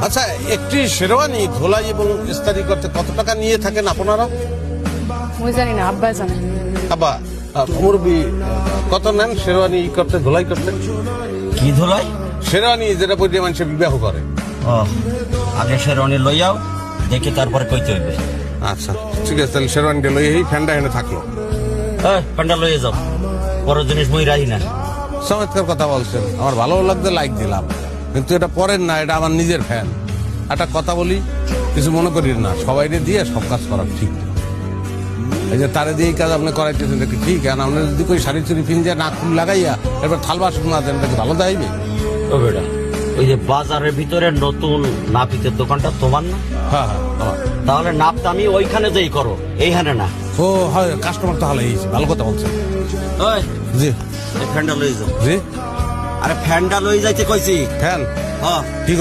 আচ্ছা, একটি শেরওয়ানি ধোলাই এবং ইস্তারি করতে কত টাকা নিয়ে থাকেন আপনারা? ওই জানি না, আব্বাই জানে। আবা মুরব্বী, কত নেন শেরওয়ানি করতে, ধোলাই করতে? কি ধুলাই? শেরওয়ানি যেটা পরে মানুষের বিবাহ করে। ও, আগে শেরওয়ানি লইয়াও, দেখে তারপরে কইতে হইবে। আচ্ছা ঠিক আছে, তাহলে শেরওয়ানিটা লই এই ফ্যানটা এনে থাকলো। পান্ডা লইয়ে যাও, বড় জিনিস মই রাহি না। চমৎকার কথা বলছেন, আমার ভালো লাগতে লাইক দিলাম, কিন্তু এটা পরের না, এটা আমার নিজের ফ্যান। একটা কথা বলি, কিছু মনে করি না, সবাই দিয়ে সব কাজ করা ঠিক না। এই যে তারে দিয়ে এই কাজ আপনি করাইতেছেন, এটা কি ঠিক? আর আপনি যদি কই শাড়ি চুরি ফিন দিয়ে নাক ফুল লাগাইয়া এবার থাল বাসন না দেন, এটা কি ভালো দাইবে? ও বেটা, ওই যে বাজারের ভিতরে নতুন নাপিতের দোকানটা তোমার না? হ্যাঁ হ্যাঁ আমার। তাহলে নাপটা আমি ওইখানে যেই করো, এইখানে না। ও হয়, কাস্টমার তো হালাই, ভালো কথা বলছেন। ওই, জি এই ফ্যানটা লই যাও। জি, আরে ফ্যানটা লই যাইতে কইছি। ফ্যান হ্যাঁ। ঠিক